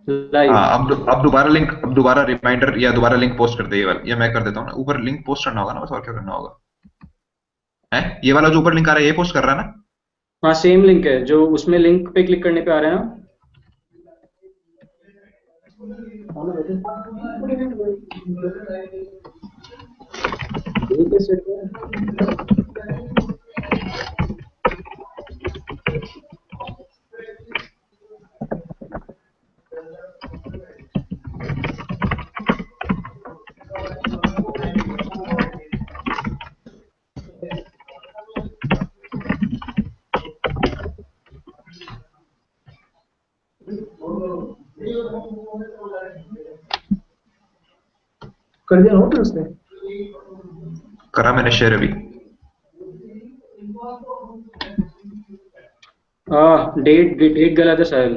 Live. हाँ, अब दोबारा रिमाइंडर या दोबारा लिंक पोस्ट कर दे, ये वाला, या मैं कर देता हूँ ना, ऊपर लिंक पोस्ट करना होगा ना बस, और क्या करना होगा? है ये वाला जो ऊपर लिंक आ रहा है, ये पोस्ट कर रहा है ना? हाँ सेम लिंक है जो उसमें, लिंक पे क्लिक करने पे आ रहा है ना। यही पे सेट है। कर दिया नोट उसने। करा मैंने शेयर अभी। डेट डेट गलत है शायद।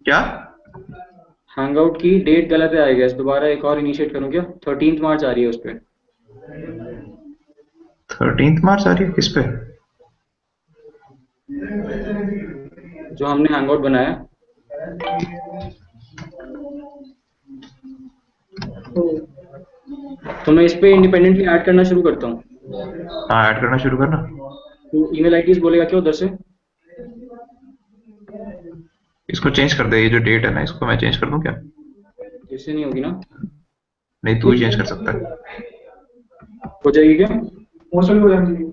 क्या? हैंगआउट की डेट गलत है आई गेस, दोबारा एक और इनिशिएट करूँ क्या? 13 मार्च आ रही है उस पर, 13 मार्च आ रही है किस पे? जो हमने हैंगआउट बनाया। तो मैं इस पे इंडिपेंडेंटली ऐड करना शुरू करता हूँ। हाँ, ऐड करना शुरू करना। तो ईमेल आईडीज बोलेगा क्या उधर से? इसको चेंज कर दे, ये जो डेट है ना, इसको मैं चेंज कर दूं क्या? इससे नहीं होगी ना? नहीं, तू ही चेंज कर सकता है। हो जाएगी क्या? मोस्टली हो जाएगी।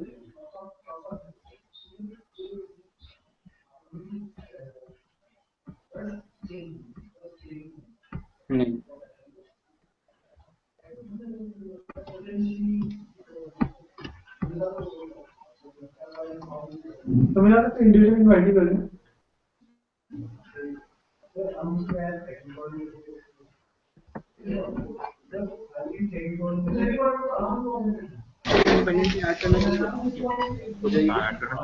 नहीं। तो मेरा इंडिविजुअल इनवाइट कर लें। इंडिपेंडेंटली ऐड करना शुरू करता हूँ, हो जाएगी हाँ, क्या? ऐड करना।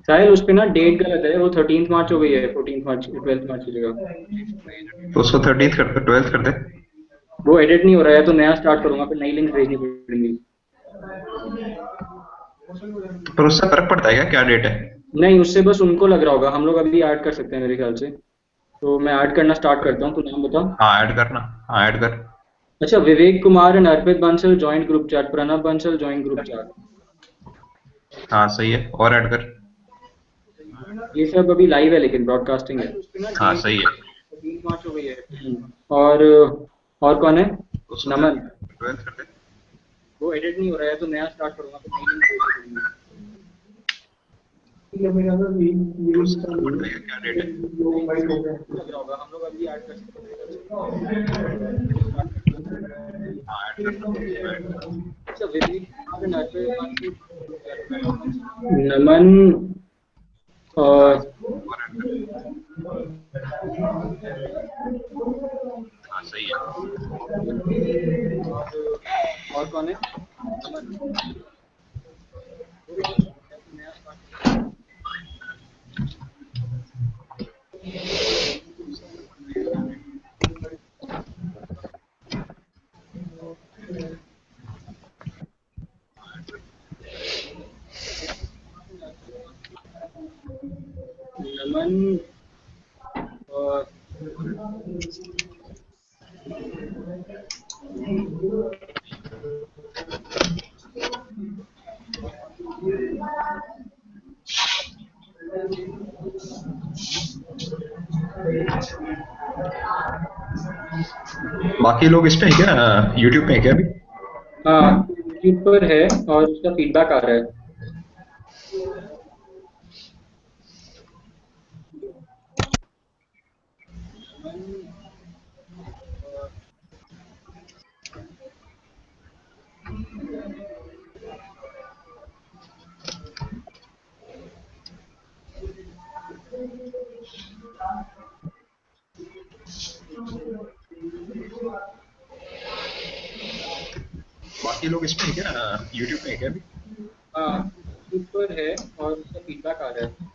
शायद उस पे ना डेट गलत है, वो 13 मार्च हो गई है, 14 मार्च 12 मार्च की जगह। तो उसको 13th कर दे, 12th कर दे। वो एडिट नहीं हो रहा है तो नया स्टार्ट करूंगा, फिर नई लिंक भेजनी पड़ेंगी। पर उससे फर्क पड़ता है क्या, क्या डेट है? नहीं, उससे बस उनको लग रहा होगा, हम लोग अभी ऐड कर सकते हैं मेरे ख्याल से। तो मैं ऐड करना स्टार्ट करता हूँ, तो नाम बता। हाँ, ऐड करना। हाँ, ऐड कर। अच्छा, Vivek Kumar and Arpit Bansal joint group chat, Pranab Bansal joint group chat. हाँ, सही है, और ऐड कर। ये सब अभी लाइव है लेकिन ब्रॉडकास्टिंग है। उस पे ना हाँ, डेट सही है। 13 मार्च हो गई है। और कौन है? उसको नमन। 12th कर दे। वो एडिट नहीं हो रहा है तो नया स्टार्ट करूंगा, फिर नई लिंक भेजनी पड़ेगी। ठीक है, मेरा तो तो यही उससे इसका फर्क पड़ता है क्या, क्या डेट है? वो वाइट हो गया लग रहा होगा, हम लोग अभी ऐड कर सकते हैं मेरे ख्याल से। स्टार्ट करता हूँ। हाँ, ऐड करना, ऐड कर। अच्छा, Vivek Kumar and Arpit Bansal group chat, Pranab Bansal Naman हाँ, और और ऐड कर। हाँ, सही है। और कौन है? नमन। नया स्टार्ट। नमन और बाकी लोग इस पे हैं क्या, यूट्यूब पे हैं क्या अभी? हाँ, यूट्यूब पर है और उसका फीडबैक आ रहा है। बाकी लोग इस पे हैं क्या, यूट्यूब पे हैं क्या अभी? हाँ, यूट्यूब पर है और उसका फीडबैक आ रहा है।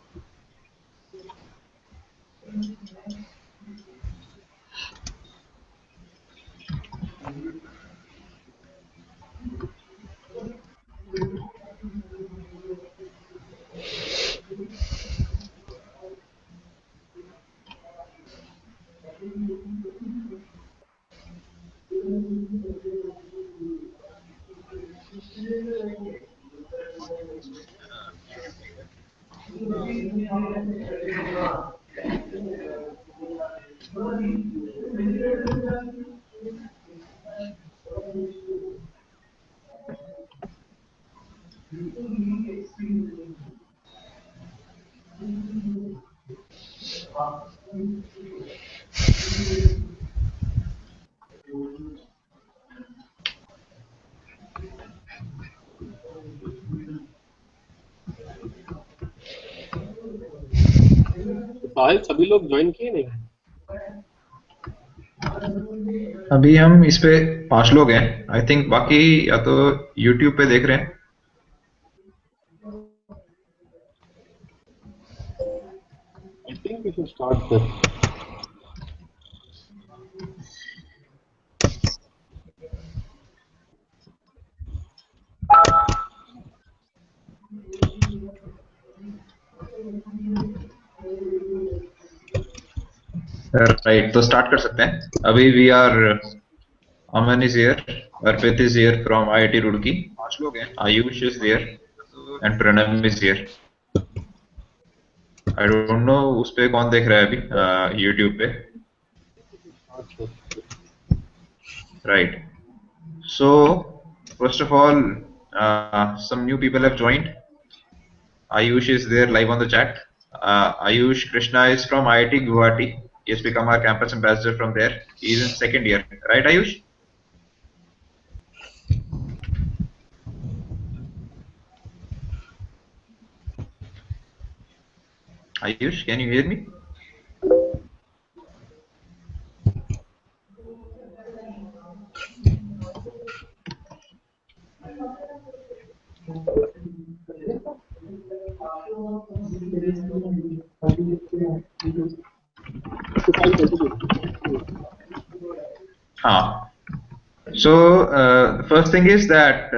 साहिल सभी लोग ज्वाइन किए नहीं? अभी हम इस पे 5 लोग हैं आई थिंक, बाकी या तो यूट्यूब पे देख रहे हैं। I think we should start this. Right, तो स्टार्ट कर सकते हैं। अभी we are, Aman is here, Arpit is here from IIT Roorkee, 5 लोग हैं। Ayush is here and Pranav is here. I don't know उस पे कौन देख रहा है अभी यूट्यूब पे। Right, so first of all some new people have joined. Ayush is there live on the chat. Ayush Krishna is from IIT Guwahati. He has become our campus ambassador from there. He is in second year, right Ayush? Ayush, can you hear me? So the first thing is that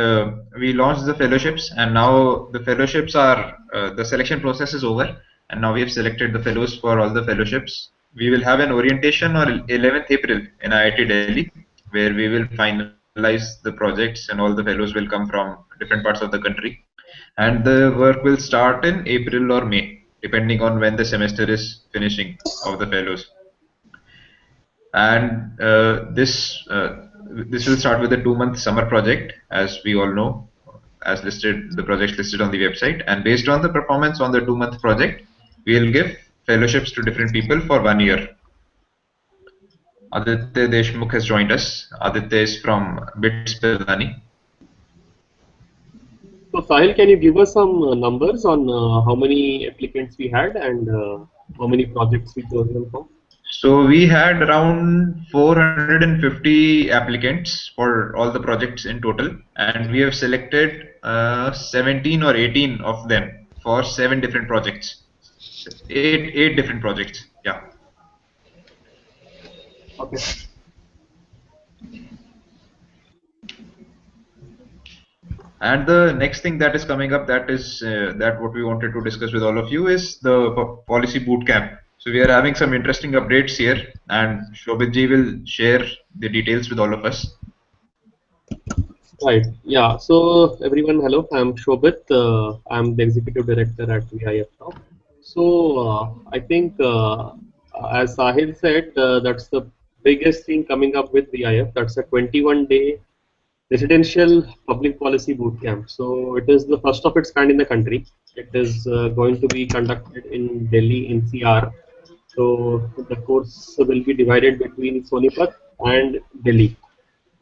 we launched the fellowships, and now the fellowships are the selection process is over, and now we have selected the fellows for all the fellowships. We will have an orientation on 11th April in IIT Delhi, where we will finalize the projects, and all the fellows will come from different parts of the country, and the work will start in April or May, depending on when the semester is finishing of the fellows. And this will start with a 2-month summer project, as we all know, as listed, the projects listed on the website. And based on the performance on the 2-month project, we will give fellowships to different people for 1 year. Aditya Deshmukh has joined us. Aditya is from BITS Pilani. So Sahil, can you give us some numbers on how many applicants we had and how many projects we chose them for? So we had around 450 applicants for all the projects in total, and we have selected 17 or 18 of them for 7 different projects. Eight different projects. Yeah. Okay. And the next thing that is coming up, that is that what we wanted to discuss with all of you, is the policy boot camp. So we are having some interesting updates here, and Shobhit ji will share the details with all of us. Right. Yeah. So everyone, hello. I'm Shobhit. I'm the executive director at VIF now. So I think, as Sahil said, that's the biggest thing coming up with VIF. That's a 21-day residential public policy boot camp. So it is the first of its kind in the country. It is going to be conducted in Delhi NCR. So the course will be divided between Sonipat and Delhi.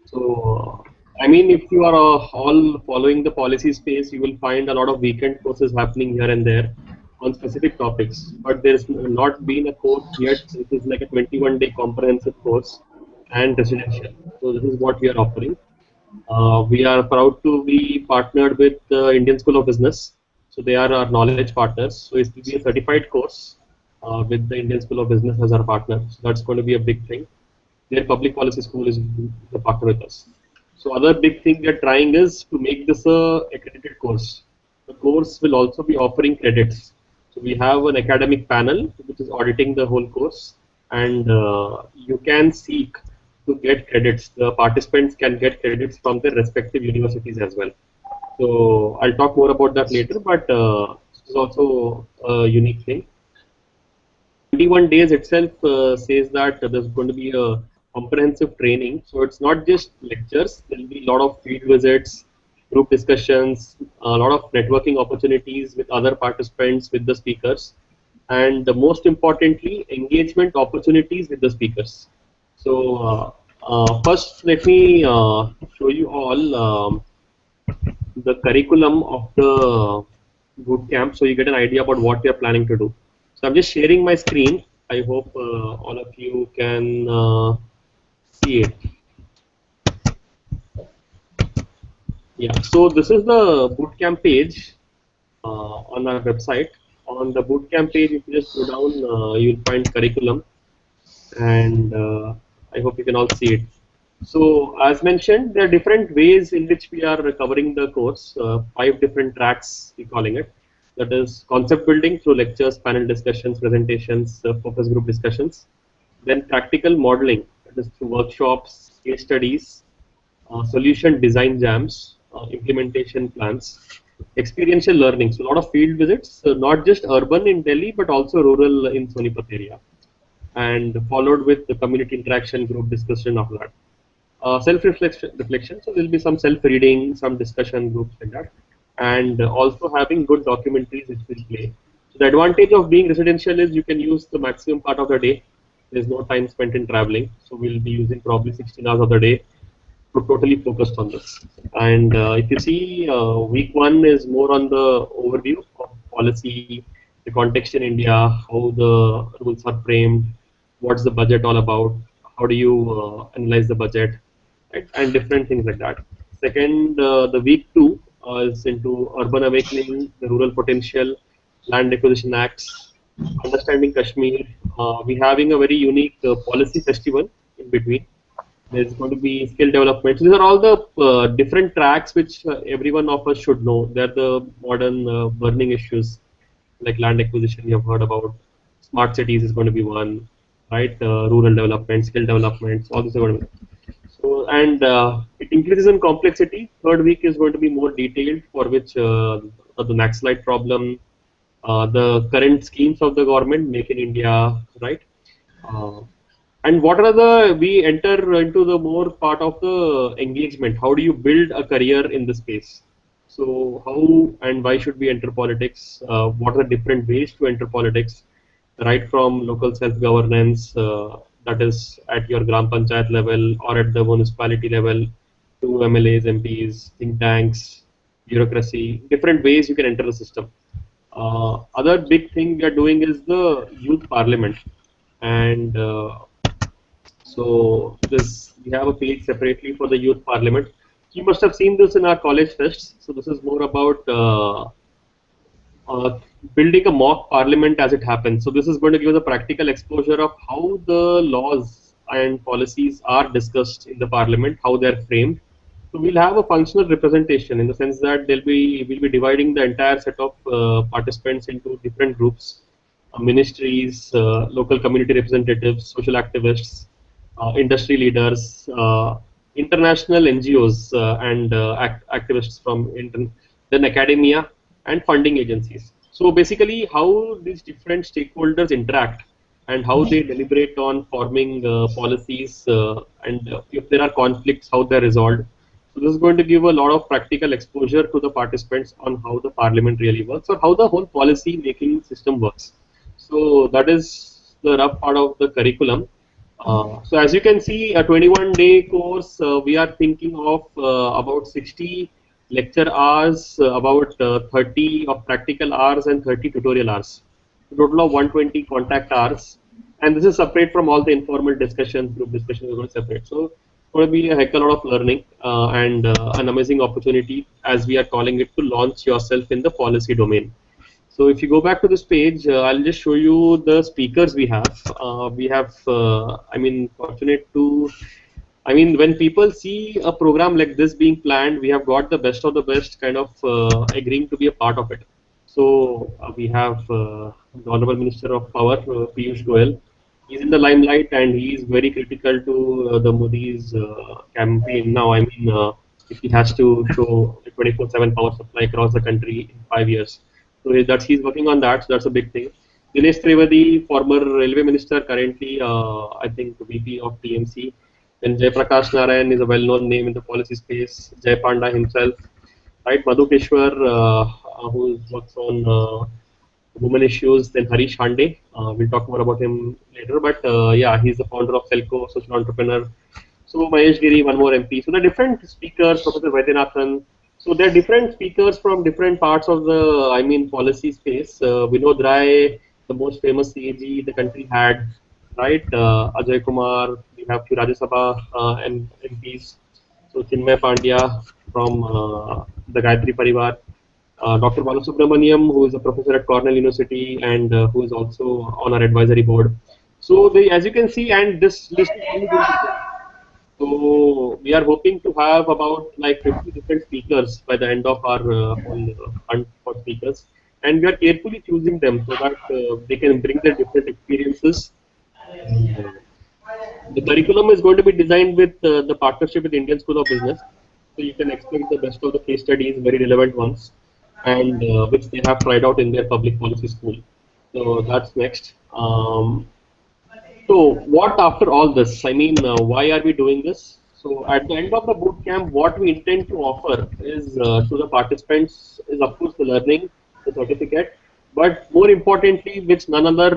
So I mean, if you are all following the policy space, you will find a lot of weekend courses happening here and there on specific topics. But there's not been a course yet. It is like a 21-day comprehensive course and residential. So this is what we are offering. We are proud to be partnered with the Indian School of Business. So they are our knowledge partners. So it will be a certified course with the Indian School of Business as our partner. So that's going to be a big thing. Their public policy school is the partner with us. So other big thing we are trying is to make this a accredited course. The course will also be offering credits. So we have an academic panel which is auditing the whole course, and you can seek to get credits. The participants can get credits from their respective universities as well. So I'll talk more about that later, but this is also a unique thing. 21 days itself says that there's going to be a comprehensive training. So it's not just lectures, there will be a lot of field visits, group discussions, a lot of networking opportunities with other participants, with the speakers, and most importantly, engagement opportunities with the speakers. So first, let me show you all the curriculum of the boot camp, so you get an idea about what we are planning to do. So I'm just sharing my screen. I hope all of you can see it. Yeah. So this is the bootcamp page on our website. On the bootcamp page, if you just go down, you'll find curriculum, and I hope you can all see it. So as mentioned, there are different ways in which we are covering the course, 5 different tracks we're calling it. That is concept building through lectures, panel discussions, presentations, focus group discussions. Then practical modeling, that is through workshops, case studies, solution design jams, implementation plans, experiential learning. So a lot of field visits, not just urban in Delhi, but also rural in Sonipat area, and followed with the community interaction, group discussion of that. Self-reflection, so there will be some self-reading, some discussion groups like that, and also having good documentaries which will play. So the advantage of being residential is you can use the maximum part of the day. There's no time spent in traveling, so we'll be using probably 16 hours of the day to totally focused on this. And if you see, week 1 is more on the overview of policy, the context in India, how the rules are framed, what's the budget all about, how do you analyze the budget, right? And different things like that. Second, the week 2 is into urban awakening, the rural potential, land acquisition acts, understanding Kashmir. We're having a very unique policy festival in between. There's going to be skill development. So these are all the different tracks which every one of us should know. They're the modern burning issues like land acquisition you have heard about. Smart cities is going to be one, right? Rural development, skill development, all these are going to be. So, and it increases in complexity. Third week is going to be more detailed, for which the Naxalite problem, the current schemes of the government, Make in India, right? Uh, and what are the, we enter into the more part of the engagement. How do you build a career in the space? So how and why should we enter politics? What are the different ways to enter politics? Right from local self-governance, that is at your Gram Panchayat level or at the municipality level, to MLAs, MPs, think tanks, bureaucracy, different ways you can enter the system. Other big thing we are doing is the youth parliament, and so this, we have a page separately for the youth parliament. You must have seen this in our college fests. So this is more about uh, building a mock parliament as it happens. So this is going to give us a practical exposure of how the laws and policies are discussed in the parliament, how they are framed. So we'll have a functional representation in the sense that we'll be dividing the entire set of participants into different groups, ministries, local community representatives, social activists, industry leaders, international NGOs and activists from then academia and funding agencies. So basically, how these different stakeholders interact and how they deliberate on forming policies, and if there are conflicts, how they're resolved. So this is going to give a lot of practical exposure to the participants on how the parliament really works or how the whole policy making system works. So that is the rough part of the curriculum. So as you can see, a 21-day course, we are thinking of about 60 lecture hours, about 30 of practical hours and 30 tutorial hours. A total of 120 contact hours. And this is separate from all the informal discussions, group discussions are going to separate. So it's going to be a heck of a lot of learning and an amazing opportunity, as we are calling it, to launch yourself in the policy domain. So if you go back to this page, I'll just show you the speakers we have. I mean, fortunate to, I mean, when people see a program like this being planned, we have got the best of the best kind of agreeing to be a part of it. So we have the Honorable Minister of Power, Piyush Goyal. he's in the limelight and he is very critical to the Modi's campaign now. I mean, if he has to show a 24/7 power supply across the country in 5 years, so he's working on that. So that's a big thing. Dinesh Trivedi, former railway minister, currently I think VP of TMC. Then Jay Prakash Narayan is a well-known name in the policy space. Jay Panda himself, right? Madhu Keshwar, who works on women issues. Then Harish Hande, we'll talk more about him later. But yeah, he's the founder of Selco, social entrepreneur. So Mahesh Giri, one more MP. So the different speakers, Professor Vaidyanathan. So there are different speakers from different parts of the, I mean, policy space. Vinod Rai, the most famous CAG the country had, right? Ajay Kumar, we have few Rajya Sabha MPs. So Chinmay Pandya from the Gayatri Parivar, Dr. Balasubramaniam, who is a professor at Cornell University and who is also on our advisory board. So as you can see, and this list is only going to grow. So we are hoping to have about like 50 different speakers by the end of our whole hunt for speakers, and we are carefully choosing them so that they can bring their different experiences. And, the curriculum is going to be designed with the partnership with Indian School of Business, so you can expect the best of the case studies, very relevant ones, and which they have tried out in their public policy school. So that's next. So what after all this? I mean, why are we doing this? So at the end of the boot camp, what we intend to offer is to the participants is of course the learning, the certificate, but more importantly, which none other,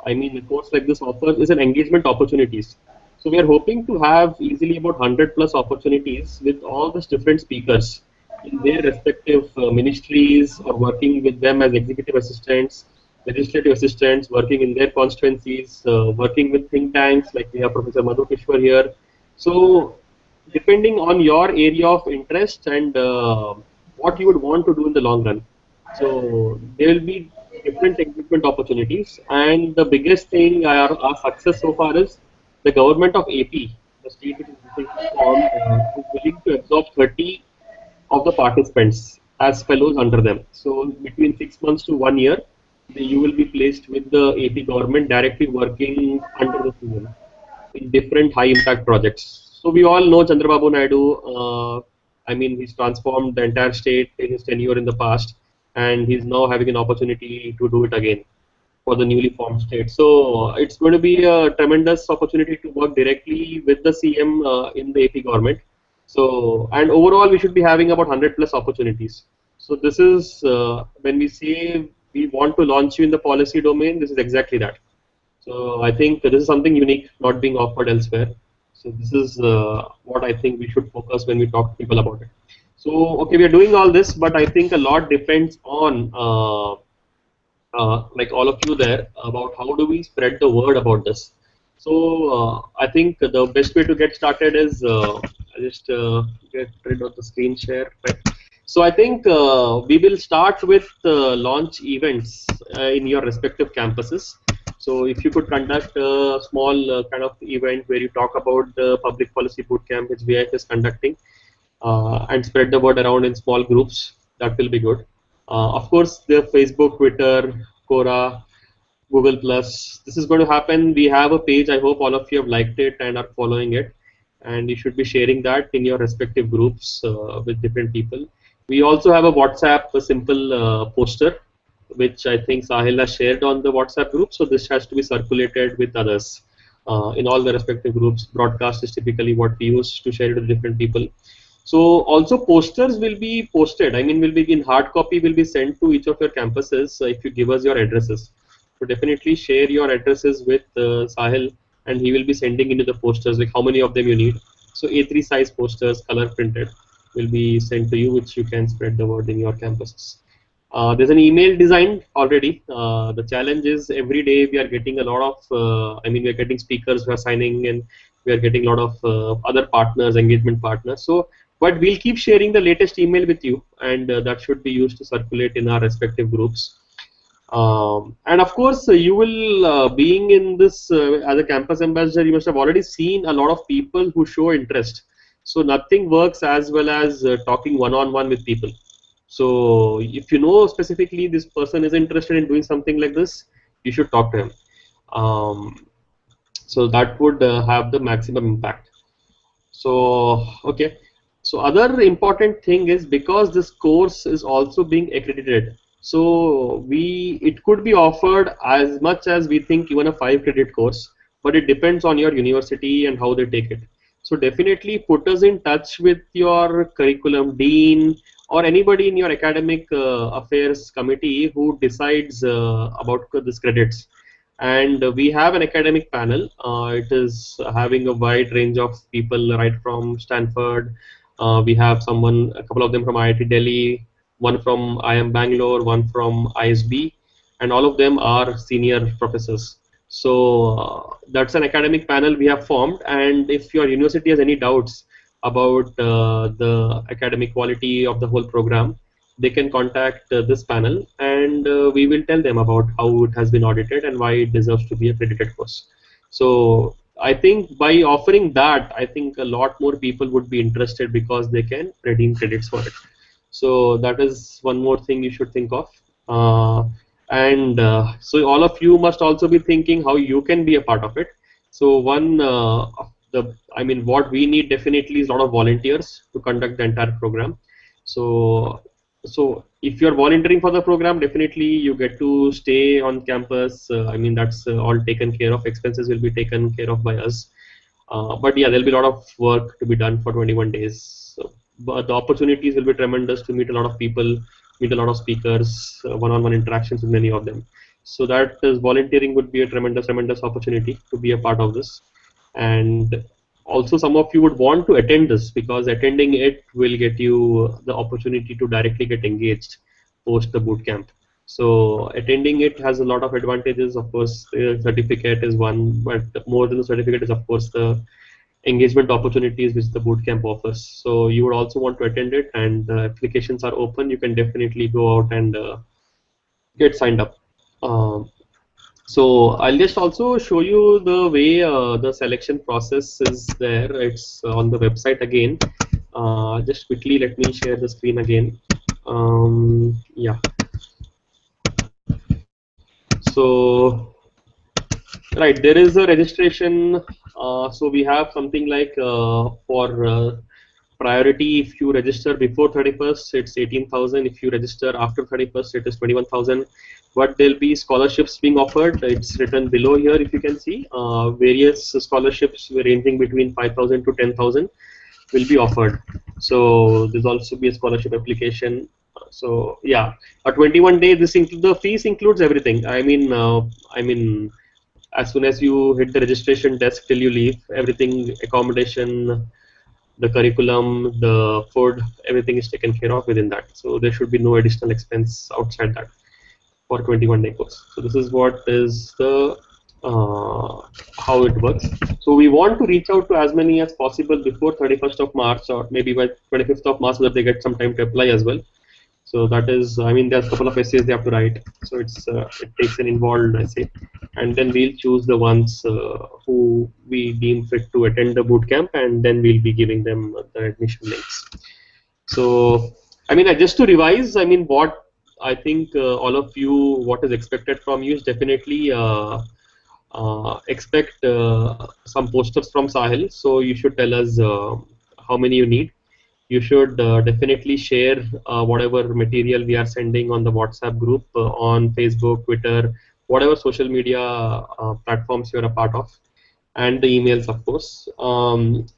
I mean, a course like this offers is an engagement opportunities. So we are hoping to have easily about 100 plus opportunities with all these different speakers in their respective ministries or working with them as executive assistants, legislative assistants, working in their constituencies, working with think tanks like we have Professor Madhu Kishwar here. So depending on your area of interest and what you would want to do in the long run. So there will be different engagement opportunities, and the biggest thing our success so far is the government of AP, the state which is recently formed, is willing to absorb 30 of the participants as fellows under them. So between 6 months to 1 year, you will be placed with the AP government directly working under the CM in different high impact projects. So we all know Chandrababu Naidu. I mean, he's transformed the entire state in his tenure in the past, and he's now having an opportunity to do it again for the newly formed state. So it's going to be a tremendous opportunity to work directly with the CM in the AP government. So and overall, we should be having about 100 plus opportunities. So this is when we say we want to launch you in the policy domain. This is exactly that. So I think this is something unique, not being offered elsewhere. So this is what I think we should focus when we talk to people about it. So okay, we are doing all this, but I think a lot depends on like all of you there about how do we spread the word about this. So I think the best way to get started is I'll just get rid of the screen share. Right. So I think we will start with launch events in your respective campuses. So if you could conduct a small kind of event where you talk about the public policy bootcamp which VIF is conducting and spread the word around in small groups, that will be good. Of course, the Facebook, Twitter, Quora, Google Plus. This is going to happen. We have a page. I hope all of you have liked it and are following it. And you should be sharing that in your respective groups with different people. We also have a WhatsApp, a simple poster, which I think Sahil has shared on the WhatsApp group. So this has to be circulated with others in all the respective groups. Broadcast is typically what we use to share it with different people. So also posters will be posted. I mean, will be in hard copy, will be sent to each of your campuses if you give us your addresses. So definitely share your addresses with Sahil, and he will be sending into the posters like how many of them you need. So A3 size posters, color printed, will be sent to you, which you can spread the word in your campuses. There's an email designed already. The challenge is every day we are getting a lot of, I mean, we are getting speakers who are signing, and we are getting a lot of other partners, engagement partners. So, but we'll keep sharing the latest email with you, and that should be used to circulate in our respective groups. And of course, you will, being in this as a campus ambassador, you must have already seen a lot of people who show interest. So nothing works as well as talking one-on-one with people. So if you know specifically this person is interested in doing something like this, you should talk to him. Um, so that would have the maximum impact. So okay, so other important thing is, because this course is also being accredited, so it could be offered as much as we think even a 5 credit course, but it depends on your university and how they take it. So definitely put us in touch with your curriculum dean or anybody in your academic affairs committee who decides about this credits. And we have an academic panel. It is having a wide range of people, right from Stanford. We have a couple of them from IIT Delhi, one from IIM Bangalore, one from ISB, and all of them are senior professors. So that's an academic panel we have formed, and if your university has any doubts about the academic quality of the whole program, they can contact this panel, and we will tell them about how it has been audited and why it deserves to be a credited course. So I think by offering that, I think a lot more people would be interested because they can redeem credits for it. So that is one more thing you should think of. And so all of you must also be thinking how you can be a part of it. So what we need definitely is a lot of volunteers to conduct the entire program. So if you're volunteering for the program, definitely you get to stay on campus. That's all taken care of. Expenses will be taken care of by us. But yeah, there'll be a lot of work to be done for 21 days. So, but the opportunities will be tremendous to meet a lot of people, meet a lot of speakers, one-on-one interactions with many of them. So that is, volunteering would be a tremendous opportunity to be a part of this. And also some of you would want to attend this, because attending it will get you the opportunity to directly get engaged post the boot camp. So attending it has a lot of advantages. Of course, the certificate is one, but more than the certificate is, of course, the engagement opportunities which the bootcamp offers. So you would also want to attend it, and applications are open. You can definitely go out and get signed up. Um, so I'll just also show you the way the selection process is there. It's on the website again. Just quickly, let me share the screen again. Yeah. So right, there is a registration. So we have something like for priority, if you register before 31st, it's 18,000. If you register after 31st, it is 21,000. But there'll be scholarships being offered. It's written below here, if you can see. Various scholarships ranging between 5,000 to 10,000 will be offered. So there's also be a scholarship application. So yeah, a 21 day. The fees includes everything. As soon as you hit the registration desk till you leave, everything, accommodation, the curriculum, the food, everything is taken care of within that. So there should be no additional expense outside that for 21-day course. So this is what is the how it works. So we want to reach out to as many as possible before 31st of March, or maybe by 25th of March, so that they get some time to apply as well. So that is, there's a couple of essays they have to write. So it takes an involved essay, and then we'll choose the ones who we deem fit to attend the bootcamp, and then we'll be giving them the admission links. So just to revise, what I think all of you, what is expected from you is definitely expect some posters from Sahil. So you should tell us how many you need. You should definitely share whatever material we are sending on the WhatsApp group, on Facebook, Twitter, whatever social media platforms you're a part of, and the emails, of course,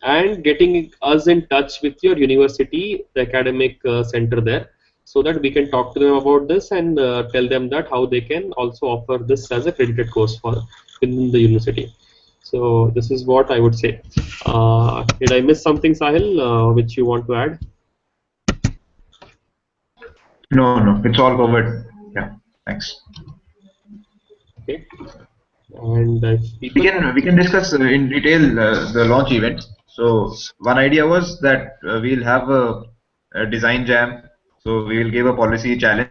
and getting us in touch with your university, the academic center there, so that we can talk to them about this and tell them that how they can also offer this as a credited course for within the university. So this is what I would say. Did I miss something, Sahil, which you want to add? No, it's all covered. Yeah, thanks. Okay. And we can discuss in detail the launch event. So one idea was that we'll have a design jam. So we will give a policy challenge,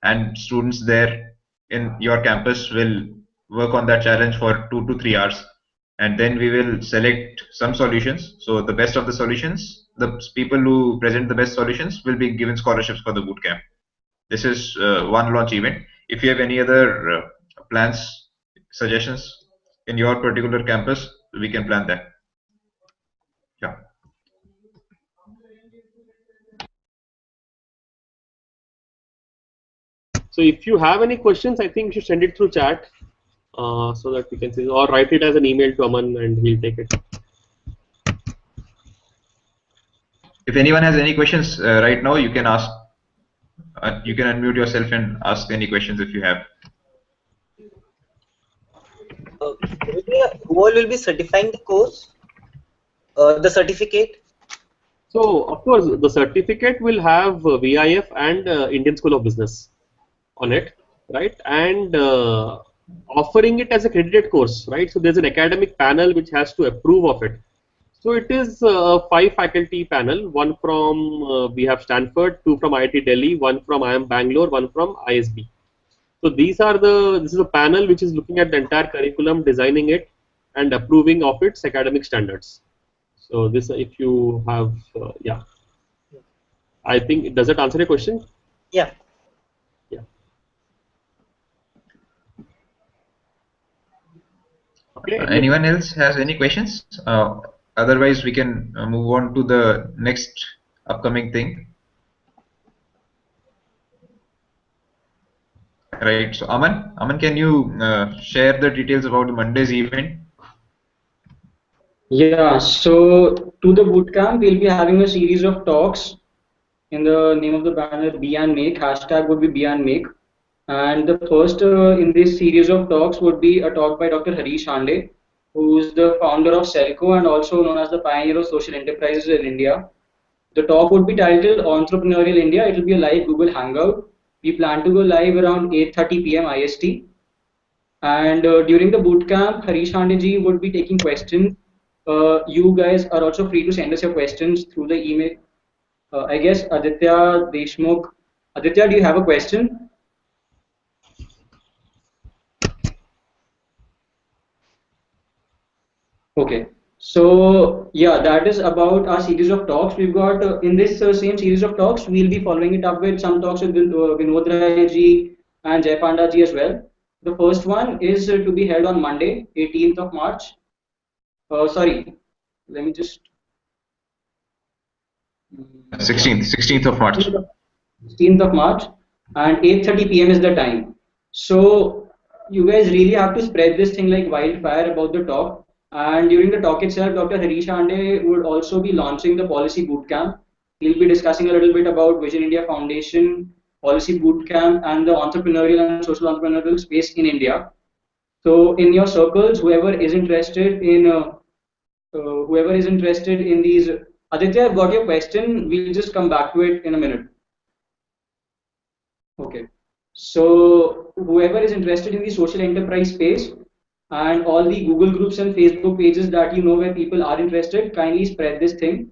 and students there in your campus will work on that challenge for 2 to 3 hours, and then we will select some solutions. So the best of the solutions, the people who present the best solutions will be given scholarships for the bootcamp. This is one launch event. If you have any other plans, suggestions in your particular campus, we can plan that. Yeah. So if you have any questions, I think you should send it through chat so that we can see, or write it as an email to Aman and he'll take it. If anyone has any questions right now, you can ask. You can unmute yourself and ask any questions if you have. Who all will be certifying the course? The certificate? So of course, the certificate will have VIF and Indian School of Business on it, right? And offering it as a credited course, right? So there's an academic panel which has to approve of it. So it is a 5 faculty panel, one from we have Stanford, 2 from IIT Delhi, 1 from IIM Bangalore, 1 from ISB. So this is a panel which is looking at the entire curriculum, designing it and approving of its academic standards. So this, if you have, yeah, I think, does that answer your question? Yeah. Yeah. Okay. Anyone else has any questions? Otherwise, we can move on to the next upcoming thing. Right. So, Aman, can you share the details about the Monday's event? Yeah, so to the bootcamp, we'll be having a series of talks in the name of the banner Be and Make. Hashtag would be Be and Make. And the first in this series of talks would be a talk by Dr. Harish Hande, who is the founder of Selco and also known as the pioneer of social enterprises in India. The talk would be titled Entrepreneurial India. It will be a live Google Hangout. We plan to go live around 8:30 p.m. IST. And during the bootcamp, Harish Handeji would be taking questions. You guys are also free to send us your questions through the email. I guess Aditya Deshmukh. Aditya, do you have a question? Okay. So yeah, that is about our series of talks. We've got in this same series of talks, we'll be following it up with some talks with Vinod Rai ji and Jay Panda ji as well. The first one is to be held on Monday, 18th of March. Sorry, let me just 16th of March. 16th of March, and 8:30 p.m. is the time. So you guys really have to spread this thing like wildfire about the talk. And during the talk itself, Dr. Harish Hande would also be launching the policy bootcamp. He'll be discussing a little bit about Vision India Foundation, policy bootcamp, and the entrepreneurial and social entrepreneurial space in India. So in your circles, whoever is interested in these, Aditya, I've got your question. We'll just come back to it in a minute. Okay. So whoever is interested in the social enterprise space and all the Google groups and Facebook pages that you know where people are interested, kindly spread this thing.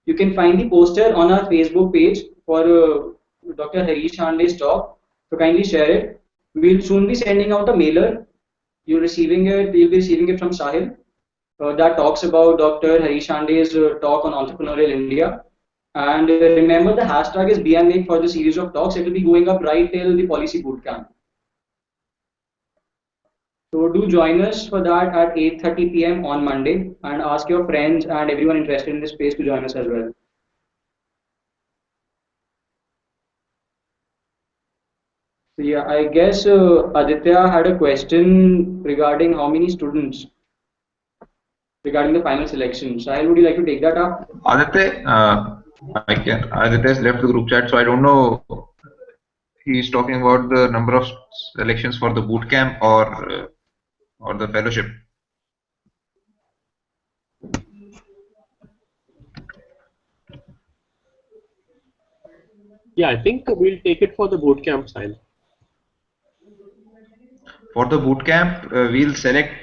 You can find the poster on our Facebook page for Dr. Harish Hande's talk. So kindly share it. We'll soon be sending out a mailer. You'll be receiving it from Sahil. That talks about Dr. Harish Hande's talk on entrepreneurial India. And remember, the hashtag is BMake for the series of talks. It will be going up right till the policy bootcamp. So do join us for that at 8:30 p.m. on Monday, and ask your friends and everyone interested in this space to join us as well. So yeah, I guess Aditya had a question regarding how many students regarding the final selection. Sahil, would you like to take that up? Aditya, Aditya has left the group chat, so I don't know. He's talking about the number of selections for the boot camp or the fellowship. Yeah, I think we'll take it for the bootcamp side. For the boot camp, we'll select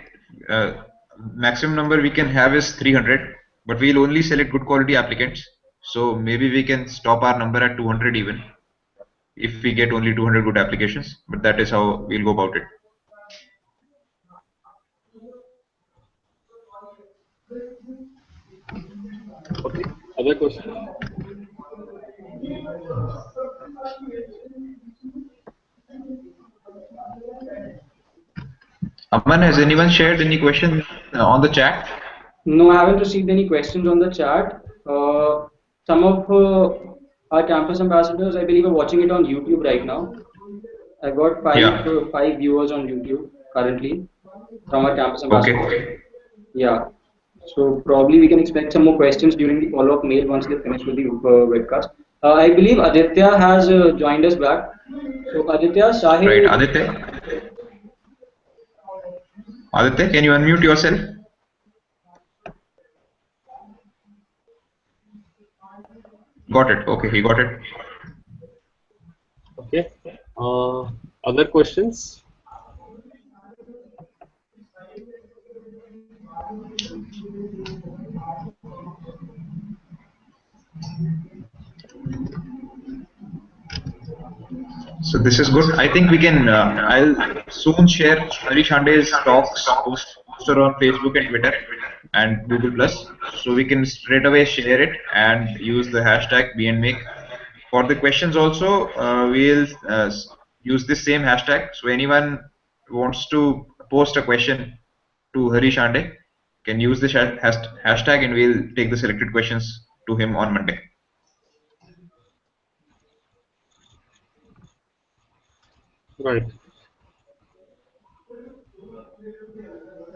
maximum number we can have is 300, but we'll only select good quality applicants. So maybe we can stop our number at 200 even if we get only 200 good applications. But that is how we'll go about it. Okay. Other question? Aman, has anyone shared any question on the chat? No, I haven't received any questions on the chat. Some of our campus ambassadors, I believe, are watching it on YouTube right now. I got Yeah. five viewers on YouTube currently from our campus ambassadors. Okay. Yeah. So probably we can expect some more questions during the follow-up mail once they finish with the webcast. I believe Aditya has joined us back. So Aditya, Right. Sahil, Aditya, can you unmute yourself? Got it. Okay, he got it. Okay. Other questions? So this is good. I think we can. I'll soon share Harish Hande's talks poster on Facebook and Twitter and Google Plus, so we can straight away share it and use the hashtag BNMake. For the questions also, we'll use this same hashtag. So anyone wants to post a question to Harish Hande can use the hashtag, and we'll take the selected questions to him on Monday. Right.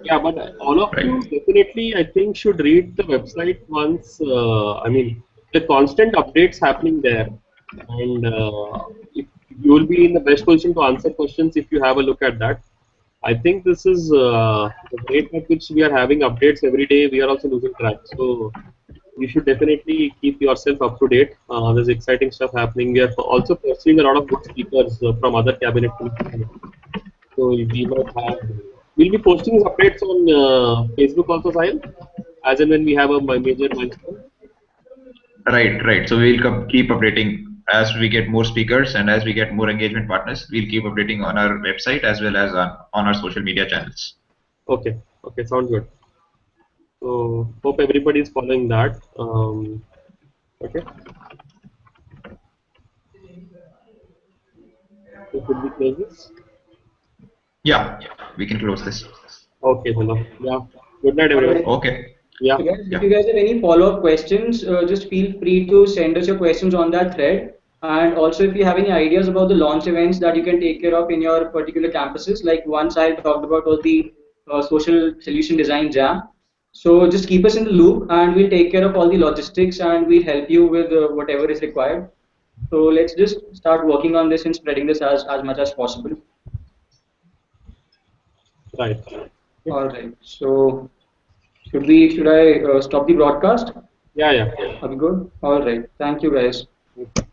Yeah, but all of Right. you definitely, I think, should read the website once. I mean, the constant updates happening there, and if you will be in the best position to answer questions if you have a look at that. I think this is the rate at which we are having updates every day. We are also losing track. So you should definitely keep yourself up to date. There's exciting stuff happening. We are also pursuing a lot of good speakers from other cabinet ministries. So we might have. We'll be posting these updates on Facebook also, Sahil, as and when we have a major milestone. Right, right. So we'll keep updating as we get more speakers and as we get more engagement partners. We'll keep updating on our website as well as on our social media channels. Okay, okay, sounds good. So hope everybody is following that. Okay, so should we close this? Yeah, we can close this. Okay, hello. Yeah. Good night, all everyone. right. Okay. Yeah. So guys, if Yeah. you guys have any follow-up questions, just feel free to send us your questions on that thread. And also, if you have any ideas about the launch events that you can take care of in your particular campuses, like once I talked about was the social solution design jam. So just keep us in the loop, and we'll take care of all the logistics, and we'll help you with whatever is required. So let's just start working on this and spreading this as much as possible. Right. Okay. All right. So should I stop the broadcast? Yeah, yeah. Are we good? All right. Thank you, guys. Okay.